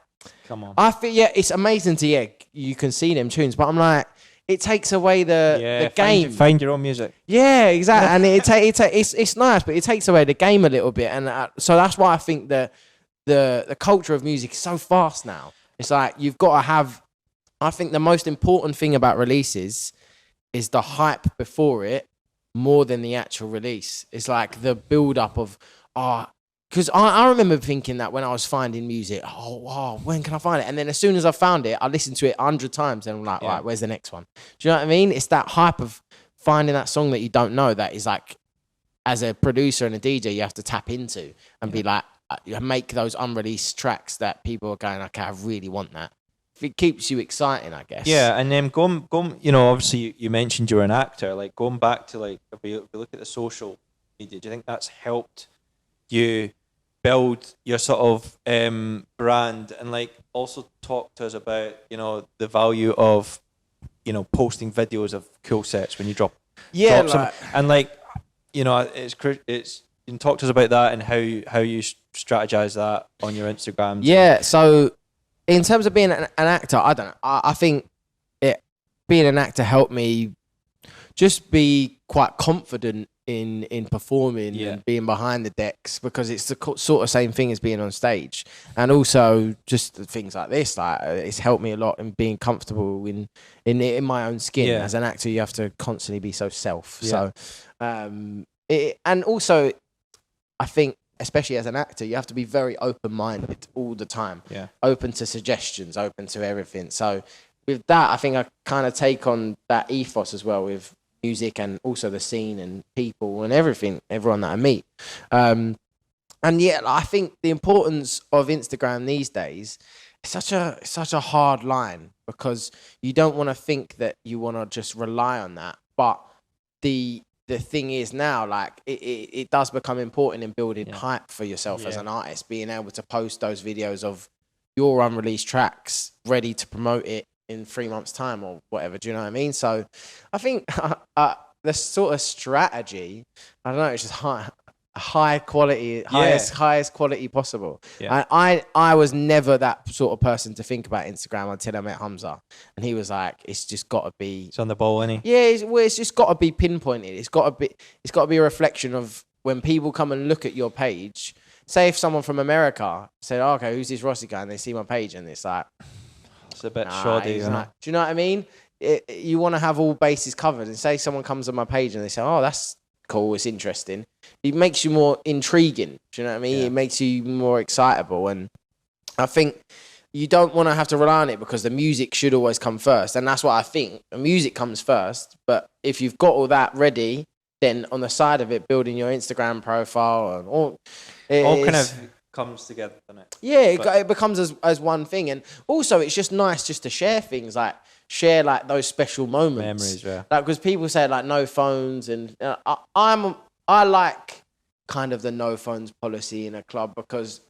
come on. I feel, it's amazing to, you can see them tunes, but I'm like, it takes away the game. Find your own music. Yeah, exactly. And it's nice, but it takes away the game a little bit. And so that's why I think the culture of music is so fast now. It's like you've got to have, I think the most important thing about releases is the hype before it more than the actual release. It's like the build up of, because I remember thinking that when I was finding music, when can I find it? And then as soon as I found it, I listened to it 100 times and I'm like, right, where's the next one? Do you know what I mean? It's that hype of finding that song that you don't know that is like, as a producer and a DJ, you have to tap into and be like, make those unreleased tracks that people are going, okay, I really want that. It keeps you exciting, I guess. Yeah, and then going, obviously you mentioned you're an actor. Like going back to like if we look at the social media, do you think that's helped you build your sort of brand, and like also talk to us about the value of posting videos of cool sets when you drop like, and like it's you can talk to us about that and how you strategize that on your Instagram. Yeah, so in terms of being an actor, I don't know. I think being an actor helped me just be quite confident in performing and being behind the decks, because it's the sort of same thing as being on stage. And also just things like this, like it's helped me a lot in being comfortable in my own skin. As an actor, you have to constantly be so self. So, and also I think, especially as an actor, you have to be very open-minded all the time. Open to suggestions, open to everything. So with that, I think I kind of take on that ethos as well with music, and also the scene and people and everyone that I meet. And I think the importance of Instagram these days is such a hard line, because you don't want to think that you want to just rely on that. But the thing is now, like, it does become important in building hype for yourself as an artist, being able to post those videos of your unreleased tracks ready to promote it in 3 months' time or whatever. Do you know what I mean? So I think the sort of strategy, I don't know, it's just high quality, highest quality possible. I was never that sort of person to think about Instagram until I met Hamza, and he was like, it's just got to be, it's on the ball, isn't he? It's just got to be pinpointed. It's got to be a reflection of when people come and look at your page. Say if someone from America said, oh, okay, who's this Rossi guy, and they see my page and it's like, it's a bit shoddy, isn't it? Do you know what I mean? You want to have all bases covered. And say someone comes on my page and they say, oh, that's cool, it's interesting. It makes you more intriguing. Do you know what I mean? It makes you more excitable. And I think you don't want to have to rely on it, because the music should always come first. And that's what I think. The music comes first. But if you've got all that ready, then on the side of it, building your Instagram profile and all kind of comes together, doesn't it? Yeah, it becomes as one thing. And also it's just nice just to share things, like share like those special moments. Memories, like, because people say like no phones, and I like kind of the no phones policy in a club, because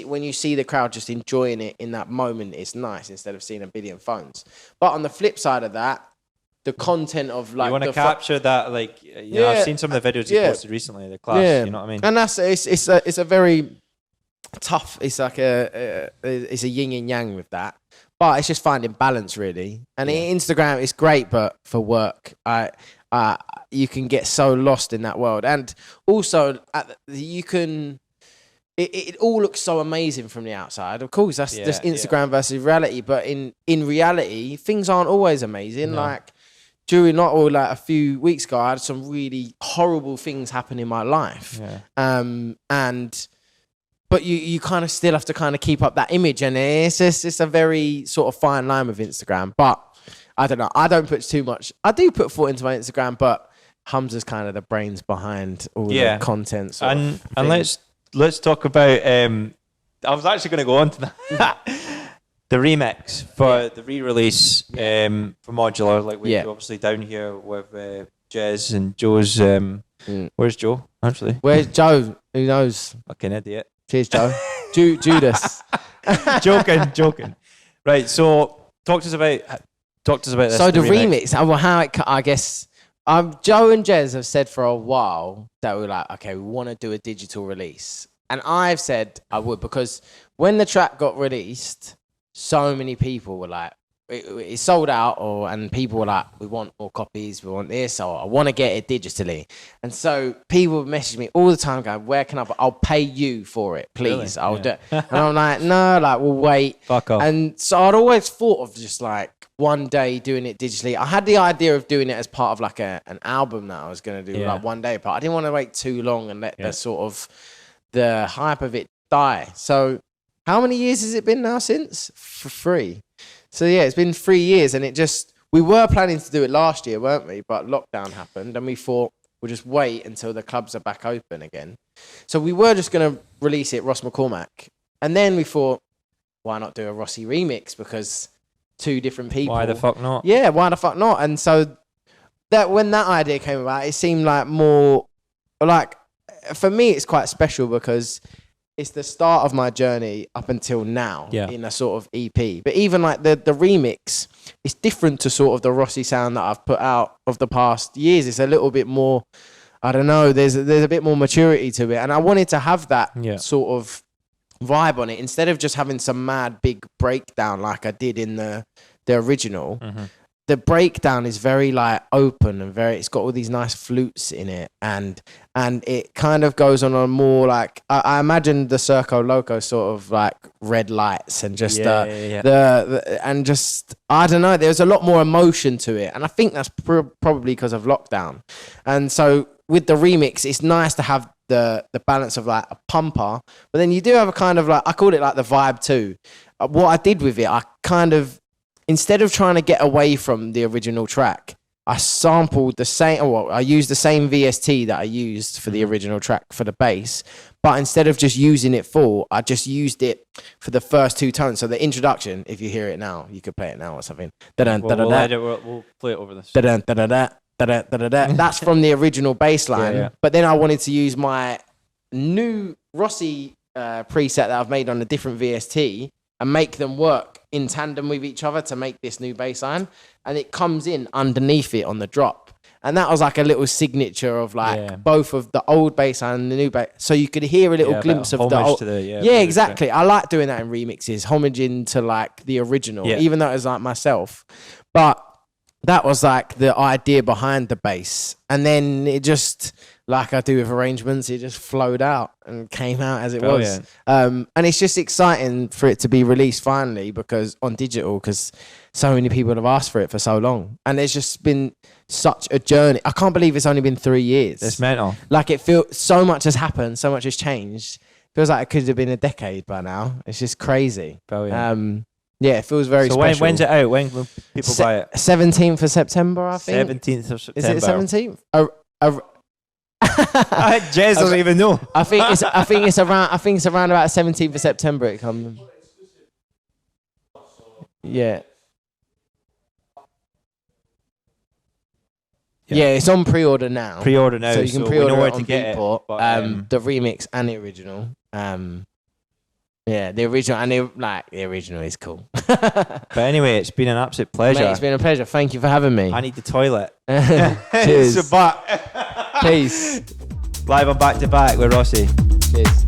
when you see the crowd just enjoying it in that moment, it's nice, instead of seeing a billion phones. But on the flip side of that, the content of like, you want to capture that, like, I've seen some of the videos you posted recently, the class, you know what I mean? And that's it's a very tough, it's like it's a yin and yang with that, but it's just finding balance, really. And Instagram is great, but for work, you can get so lost in that world. And also you can, it all looks so amazing from the outside. Of course, that's just Instagram versus reality, but in reality, things aren't always amazing. Like during a few weeks ago, I had some really horrible things happen in my life. But you kind of still have to kind of keep up that image, and it's a very sort of fine line with Instagram. But I don't know, I don't put too much. I do put thought into my Instagram, but Hamza's kind of the brains behind all the content. And let's talk about. I was actually going to go on to that. The remix for the re-release for Modular, like we're obviously down here with Jez and Joe's. Where's Joe? Actually, where's Joe? Who knows? Fucking idiot. Cheers, Joe. Judas. joking. Right. So talk to us about this. So the remix. How it? I guess. Joe and Jez have said for a while that we're like, okay, we want to do a digital release, and I've said I would, because when the track got released, so many people were like, it sold out, and people were like, we want more copies, we want this, or I want to get it digitally. And so people message me all the time going, where can I'll pay you for it, please. Really? I'll do it. And I'm like, no, like, we'll wait. Fuck off. And so I'd always thought of just like one day doing it digitally. I had the idea of doing it as part of like an album that I was going to do like one day, but I didn't want to wait too long and let the sort of the hype of it die. So how many years has it been now since? For free. So it's been 3 years, and we were planning to do it last year, weren't we? But lockdown happened, and we thought we'll just wait until the clubs are back open again. So we were just going to release it, Ross McCormack. And then we thought, why not do a Rossi remix? Because 2 different people. Why the fuck not? Yeah, why the fuck not? And so that when that idea came about, it seemed like more like, for me, it's quite special because it's the start of my journey up until now in a sort of EP. But even like the remix, it's different to sort of the Rossi sound that I've put out of the past years. It's a little bit more, I don't know, there's a bit more maturity to it. And I wanted to have that sort of vibe on it instead of just having some mad big breakdown like I did in the original. The breakdown is very like open and it's got all these nice flutes in it, and it kind of goes on a more like I imagine the Circo Loco sort of like red lights and just the and just I don't know, there's a lot more emotion to it, and I think that's probably because of lockdown. And so with the remix, it's nice to have the balance of like a pumper, but then you do have a kind of like, I call it like the vibe too. What I did with it, I kind of, instead of trying to get away from the original track, I sampled the same, I used the same VST that I used for the original track for the bass, but instead of just using it full, I just used it for the first 2 tones. So the introduction, if you hear it now, you could play it now or something. We'll play it over this. That's from the original bass line. But then I wanted to use my new Rossi preset that I've made on a different VST and make them work in tandem with each other to make this new bass line, and it comes in underneath it on the drop. And that was like a little signature of like both of the old bass line and the new bass, so you could hear a little glimpse of the old. Exactly. I like doing that in remixes, homaging to like the original, even though it was like myself. But that was like the idea behind the bass, and then it just, like I do with arrangements, it just flowed out and came out as it was. And it's just exciting for it to be released finally, because on digital, because so many people have asked for it for so long. And it's just been such a journey. I can't believe it's only been 3 years. It's mental. Like it feels, so much has happened, so much has changed. Feels like it could have been a decade by now. It's just crazy. Brilliant. Yeah, it feels very special. So when's it out? When will people buy it? 17th of September, I think. 17th of September. Is it 17th? Jez doesn't even know. I think it's around about 17th of September it comes. Yeah. Yeah, it's on pre-order now. Pre-order now, so you can pre-order we know where it on to get Beatport, it. But, the remix and the original. Yeah, the original and the original is cool. But anyway, it's been an absolute pleasure. Mate, it's been a pleasure. Thank you for having me. I need the toilet. Cheers. So, Peace. Live on Back2Back with Rossi. Cheers.